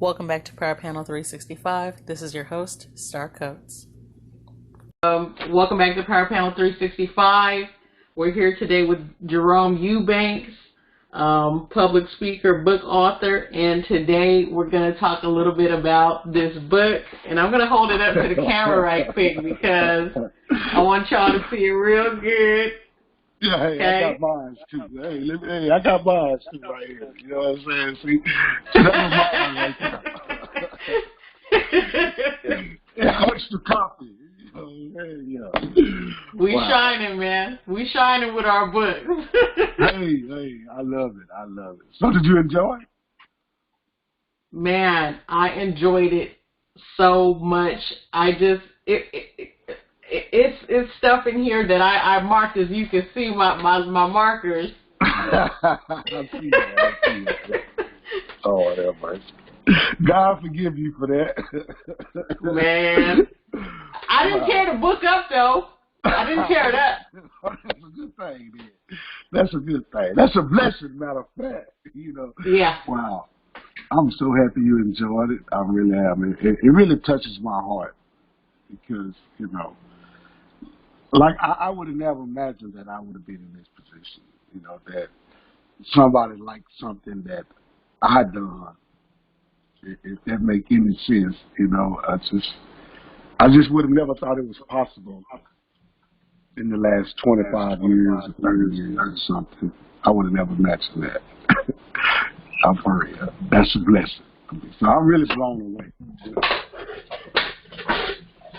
Welcome back to Power Panel 365. This is your host, Star Coates. Welcome back to Power Panel 365. We're here today with Jerome Eubanks, public speaker, book author, and today we're going to talk a little bit about this book. And I'm going to hold it up to the camera right quick because I want y'all to see it real good. Yeah, hey, okay. I got mine too. Hey, I got mine too right here. You know what I'm saying? See, that was mine right there. Yeah, extra coffee. You know, We shining, man. We shining with our book. hey, I love it. I love it. So, did you enjoy it? Man, I enjoyed it so much. It's stuff in here that I marked, as you can see my markers. I see that. Oh, that much. God forgive you for that. Man, I didn't tear the book up though. I didn't tear it up. That's a good thing, then. That's a good thing. That's a blessing, matter of fact. You know. Yeah. Wow. I'm so happy you enjoyed it. I really am. It really touches my heart because, you know, like I would have never imagined that I would have been in this position. You know, that somebody liked something that I done. If that make any sense, you know, I just would have never thought it was possible in the last 25 years or 30 years or something. I would have never imagined that. I'm for real. That's a blessing. So I'm really blown away.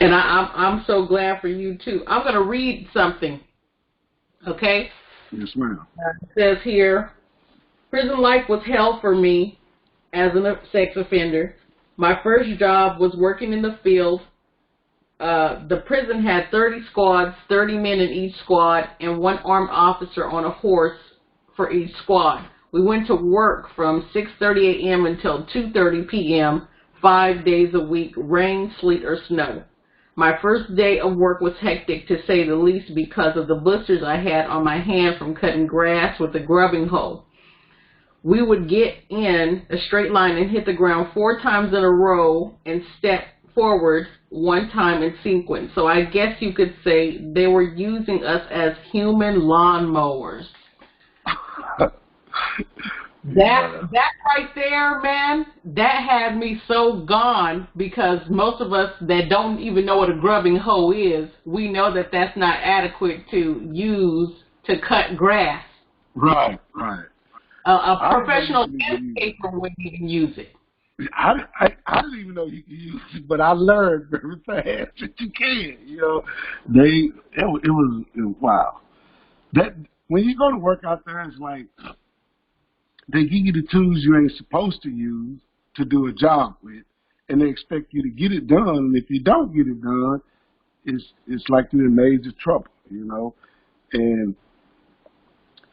And I'm so glad for you too. I'm going to read something. Okay? Yes, ma'am. It says here, prison life was hell for me as a sex offender. My first job was working in the field. The prison had 30 squads, 30 men in each squad, and one armed officer on a horse for each squad. We went to work from 6:30 a.m. until 2:30 p.m., 5 days a week, rain, sleet, or snow. My first day of work was hectic, to say the least, because of the blisters I had on my hand from cutting grass with a grubbing hoe. We would get in a straight line and hit the ground 4 times in a row and step forward 1 time in sequence. So I guess you could say they were using us as human lawnmowers. That right there, man, that had me so gone, because most of us that don't even know what a grubbing hoe is, we know that that's not adequate to use to cut grass. Right. A professional landscaper wouldn't even use it. I didn't even know you could use it, but I learned very fast that you can. You know, it was wow. That when you go to work out there, it's like they give you the tools you ain't supposed to use to do a job with, and they expect you to get it done. And if you don't get it done, it's like you're in major trouble. You know, and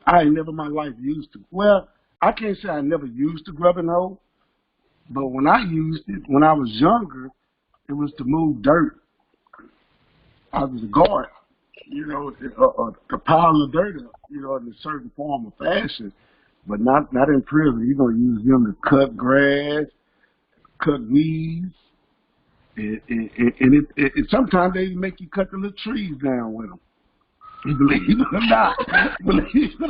I ain't never in my life used to. Well, I can't say I never used the grubbing hoe, but when I used it, when I was younger, it was to move dirt. I was a guard, you know, to pile the dirt up, you know, in a certain form of fashion, but not in prison. You're going to use them to cut grass, cut weeds, and sometimes they make you cut the little trees down with them. You believe it or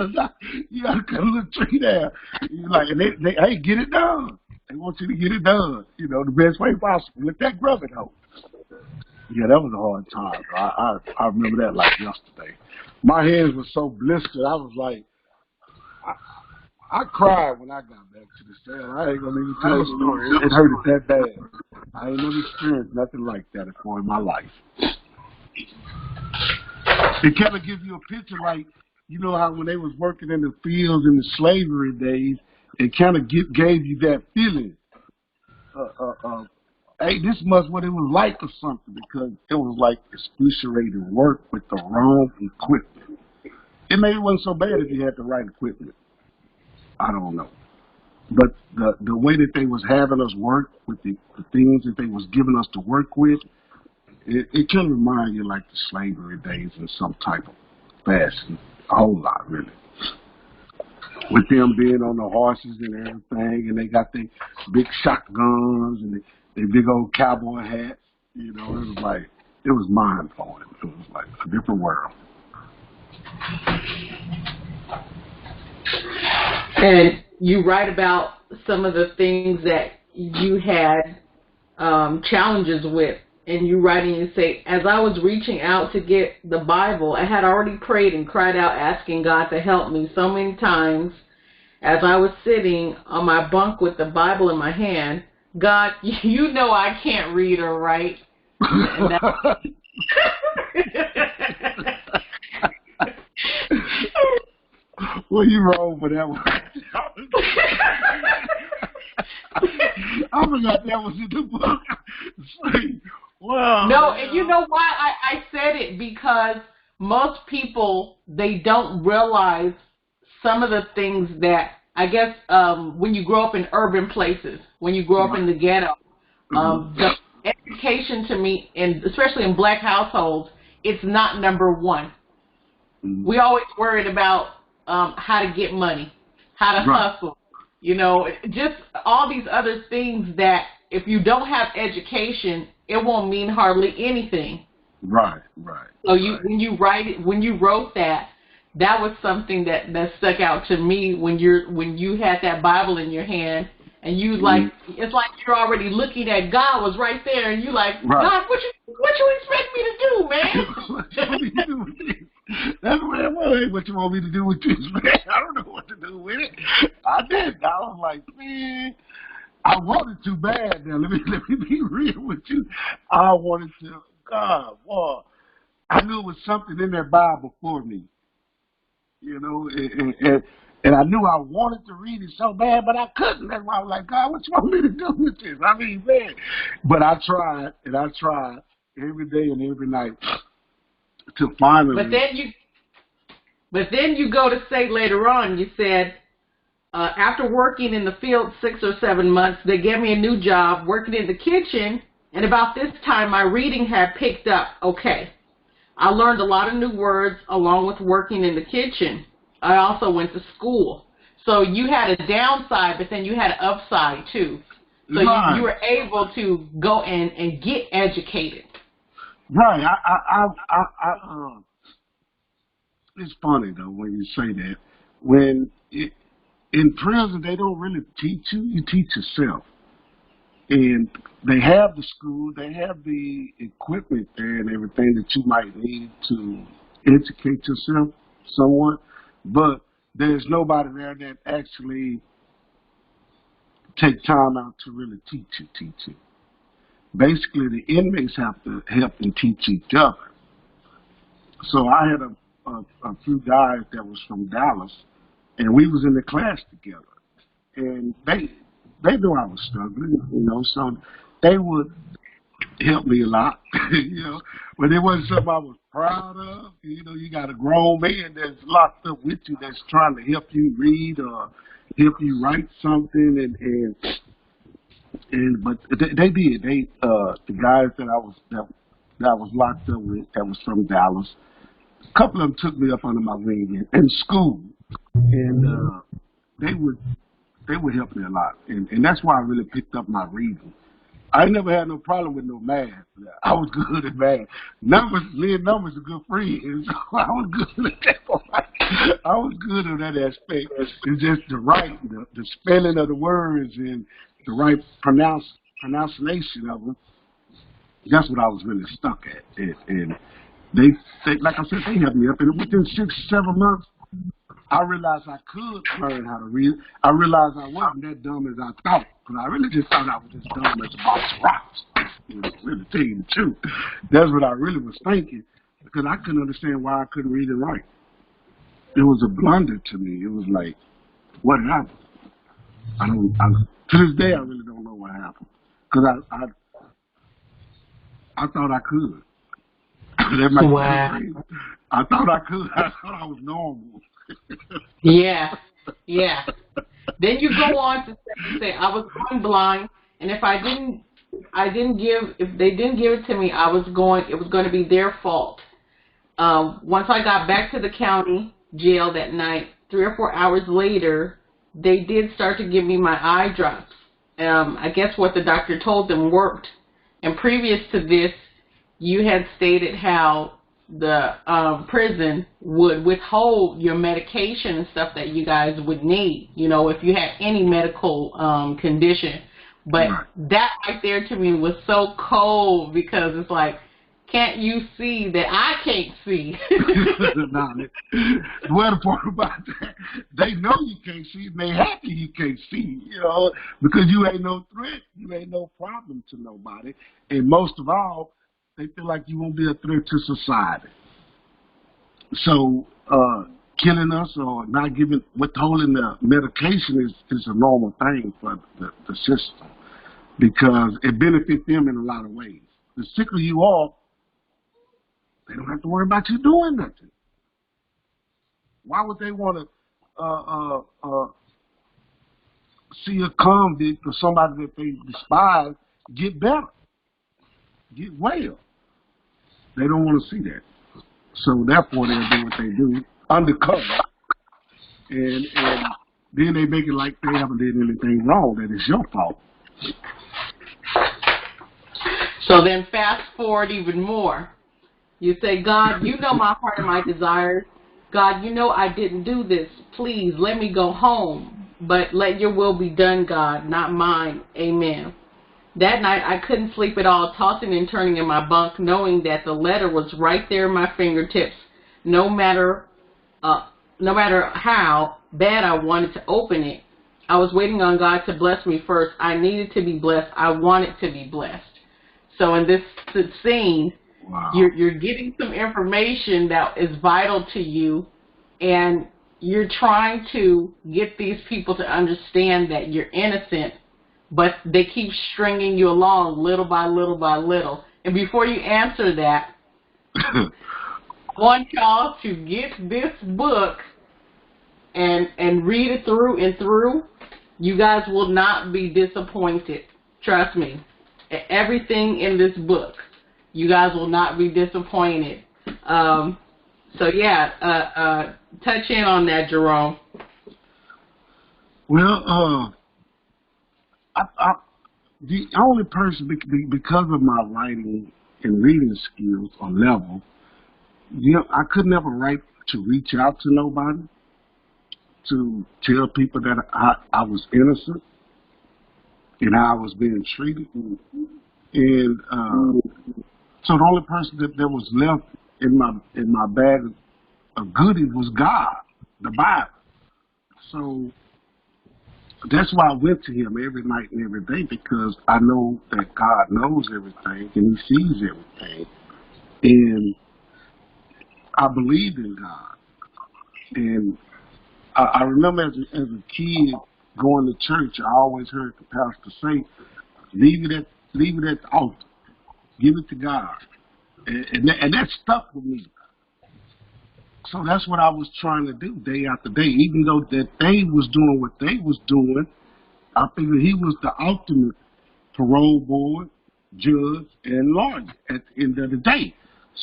not, you gotta cut a little tree down. You like, and they hey, get it done. They want you to get it done, you know, the best way possible with that grubbing hoe. Yeah, that was a hard time. I remember that like yesterday. My hands were so blistered. I was like, I cried when I got back to the cell. I ain't gonna even tell the story. It hurted that bad. I ain't never experienced nothing like that before in my life. It kind of gives you a picture, like, you know how when they was working in the fields in the slavery days, it kind of gave you that feeling. Hey, this must what it was like or something, because it was like excruciating work with the wrong equipment. It maybe wasn't so bad if you had the right equipment. I don't know. But the way that they was having us work with the things that they was giving us to work with, it can remind you like the slavery days in some type of fashion. A whole lot, really. with them being on the horses and everything, and they got their big shotguns and their big old cowboy hats. You know, it was mind blowing. It was like a different world. And you write about some of the things that you had challenges with. And you write and you say, as I was reaching out to get the Bible, I had already prayed and cried out asking God to help me so many times. As I was sitting on my bunk with the Bible in my hand, God, you know I can't read or write. And well, you wrong for that one. I forgot that was in the book. Wow. No, and you know why I said it? Because most people, they don't realize some of the things that, I guess, when you grow up in urban places, when you grow up in the ghetto, the education to me, and especially in black households, it's not number one. We always worried about how to get money, how to hustle, you know, just all these other things that if you don't have education, it won't mean hardly anything. Right. So when you wrote that was something that stuck out to me when you had that Bible in your hand and you it's like you're already looking at God was right there and you like, God, what you expect me to do, man? What you want me to do with this? That's what you want me to do with this, man. I don't know what to do with it. I did. I was like, man, I wanted to bad. Now let me be real with you. I wanted to. God, boy, I knew it was something in that Bible for me. You know, and I knew I wanted to read it so bad, but I couldn't. That's why I was like, God, what you want me to do with this? I mean, man. But I tried, and I tried every day and every night to finally. But then you go to say later on, you said, after working in the field 6 or 7 months, they gave me a new job working in the kitchen, and about this time my reading had picked up. Okay. I learned a lot of new words along with working in the kitchen. I also went to school. So you had a downside, but then you had an upside too. So you were able to go and get educated. Right. It's funny though when you say that. In prison, they don't really teach you. You teach yourself. And they have the school, they have the equipment there and everything that you might need to educate yourself somewhat. But there's nobody there that actually take time out to really teach you. Basically, the inmates have to help and teach each other. So I had a few guys that was from Dallas, and we was in the class together. And they knew I was struggling, you know, so they would help me a lot, you know, but it wasn't something I was proud of. You know, you got a grown man that's locked up with you that's trying to help you read or help you write something, but they did. The guys that I was locked up with that was from Dallas, a couple of them took me up under my wing in school, and they would help me a lot, and that's why I really picked up my reading. I never had no problem with no math. I was good at math. Me and numbers are good friends. So I was good at that. I was good on that aspect. It's just the the spelling of the words and the right pronunciation of them. That's what I was really stuck at. And they like I said, they helped me up. And within 6, 7 months, I realized I could learn how to read. I realized I wasn't that dumb as I thought. But I really just thought I was as dumb as a box of rocks. You know, really tell you the truth. That's what I really was thinking. Because I couldn't understand why I couldn't read and write. It was a blunder to me. It was like, what happened? To this day, I really don't know what happened. Because I thought I could. That might be crazy. I thought I could. I thought I was normal. Yeah. Then you go on to say I was going blind, and if if they didn't give it to me, it was going to be their fault. Once I got back to the county jail that night, 3 or 4 hours later, they did start to give me my eye drops. I guess what the doctor told them worked. And previous to this, you had stated how the prison would withhold your medication and stuff that you guys would need, if you had any medical condition. But that right there to me was so cold, because it's like, can't you see that I can't see? Well, the part about that, they know you can't see, and they happy you can't see, because you ain't no threat, you ain't no problem to nobody, and most of all, they feel like you won't be a threat to society. So, killing us or not withholding the medication is a normal thing for the system, because it benefits them in a lot of ways. The sicker you are, they don't have to worry about you doing nothing. Why would they want to see a convict or somebody that they despise get better, get well? They don't want to see that. So therefore they'll do what they do, undercover. And then they make it like they haven't did anything wrong, that it's your fault. So then fast forward even more. You say, God, you know my heart and my desires. God, you know I didn't do this. Please let me go home. But let your will be done, God, not mine. Amen. That night I couldn't sleep at all, tossing and turning in my bunk, knowing that the letter was right there in my fingertips. No matter how bad I wanted to open it, I was waiting on God to bless me first. I needed to be blessed. I wanted to be blessed. So in this scene, wow, you're getting some information that is vital to you, and you're trying to get these people to understand that you're innocent, but they keep stringing you along little by little by little. And before you answer that, I want y'all to get this book and read it through and through. You guys will not be disappointed. Trust me. Everything in this book, you guys will not be disappointed. So yeah, touch in on that, Jerome. Well, the only person, because of my writing and reading skills or level, I could never write to reach out to nobody, to tell people that I was innocent and how I was being treated. And so the only person that was left in my bag of goodies was God, the Bible. So that's why I went to him every night and every day, because I know that God knows everything and he sees everything. And I believed in God. And I remember as a kid going to church, I always heard the pastor say, leave it at the altar. Give it to God. And that stuck with me. So that's what I was trying to do day after day. Even though that they was doing what they was doing, I figured he was the ultimate parole board, judge, and lawyer at the end of the day.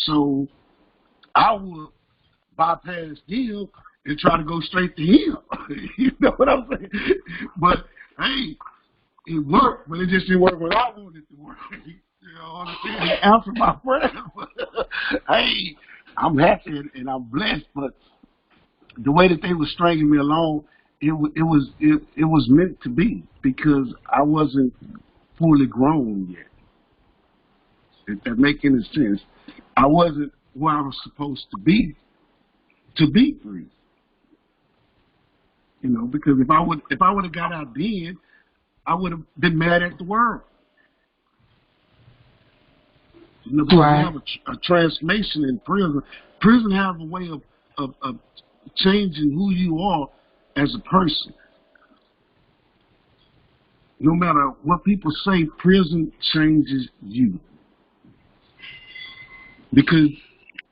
So I would bypass him and try to go straight to him. You know what I'm saying? But, hey, it worked, but it just didn't work when I wanted it to work. You know, understand? It answered my prayer. Hey, I'm happy and I'm blessed, but the way that they were stringing me along, it was meant to be, because I wasn't fully grown yet. If that make any sense, I wasn't where I was supposed to be free. You know, because if I would have got out then, I would have been mad at the world. You know, because right. We have a transformation in prison. Prison has a way of changing who you are as a person. No matter what people say, prison changes you. Because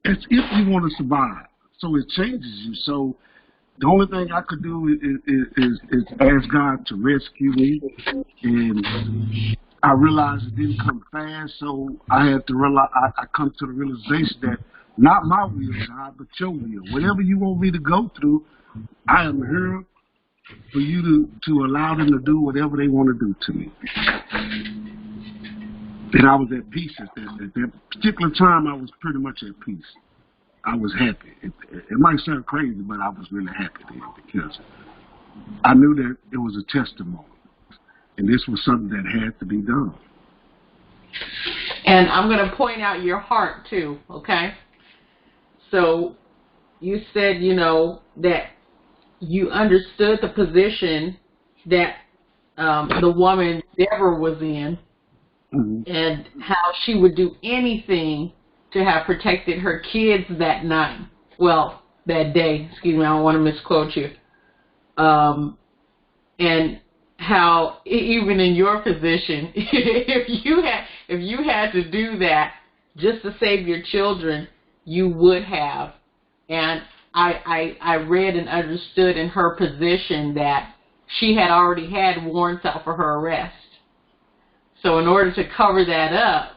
it's if you want to survive. So it changes you. So the only thing I could do is ask God to rescue me. And I realized it didn't come fast, so I had to realize, I come to the realization that not my will, God, but your will. Whatever you want me to go through, I am here for you to allow them to do whatever they want to do to me. And I was at peace at that particular time. I was pretty much at peace. I was happy. It might sound crazy, but I was really happy then because I knew that it was a testimony. And this was something that had to be done. And I'm going to point out your heart, too, okay? So you said, that you understood the position that the woman Deborah was in, and how she would do anything to have protected her kids that night. Well, that day. Excuse me, I don't want to misquote you. And how even in your position, if you had to do that just to save your children, you would have. And I read and understood in her position that she had already had warrants out for her arrest. So in order to cover that up,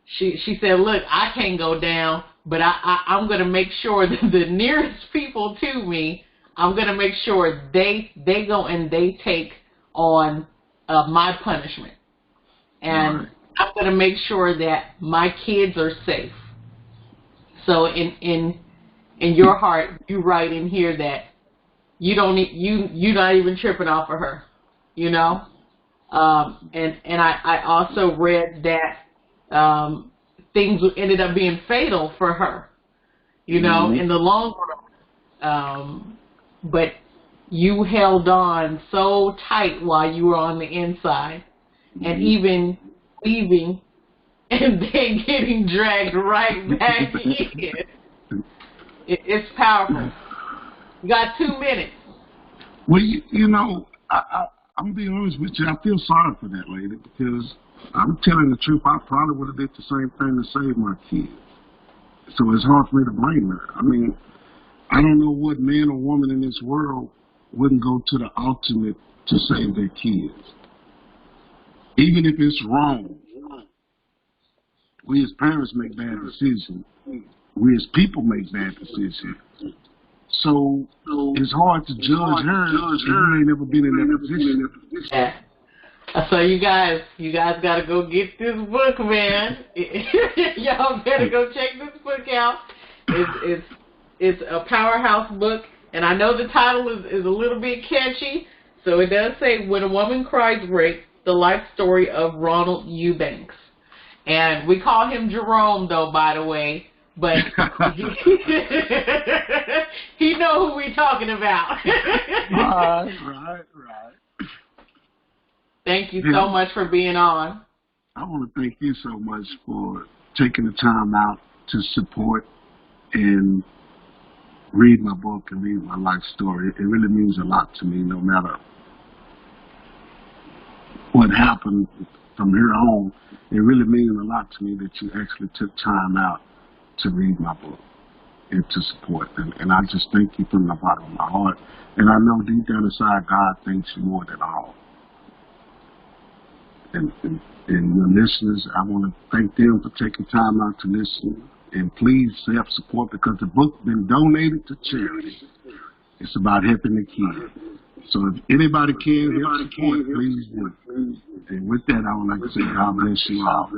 she said, look, I can't go down, but I'm going to make sure that the nearest people to me, I'm going to make sure they go and they take on my punishment. And I'm going to make sure that my kids are safe. So in your heart, you write in here that you're not even tripping off of her, And I also read that things ended up being fatal for her, in the long run. But you held on so tight while you were on the inside, and even leaving and then getting dragged right back in. It's powerful. You got 2 minutes. Well, I'm being honest with you. I feel sorry for that lady because I'm telling the truth. I probably would have did the same thing to save my kids. So it's hard for me to blame her. I mean, I don't know what man or woman in this world wouldn't go to the ultimate to save their kids. Even if it's wrong. We as parents make bad decisions. We as people make bad decisions. So it's hard to judge her if you ain't never been in that position. Yeah. So you guys got to go get this book, man. Y'all better go check this book out. It's a powerhouse book, and I know the title is a little bit catchy. So it does say "When a Woman Cries Rape: The Life Story of Ronald Eubanks," and we call him Jerome, though, by the way. But he know who we talking about. Right. Thank you so much for being on. I want to thank you so much for taking the time out to support and read my book and read my life story. It really means a lot to me, no matter what happened from here on. It really means a lot to me that you actually took time out to read my book and to support. And I just thank you from the bottom of my heart. And I know deep down inside, God thanks you more than all. And your listeners, I want to thank them for taking time out to listen. And please help support, because the book's been donated to charity. It's about helping the kids. So if anybody can help support, please do. And with that, I would like to say God bless you all.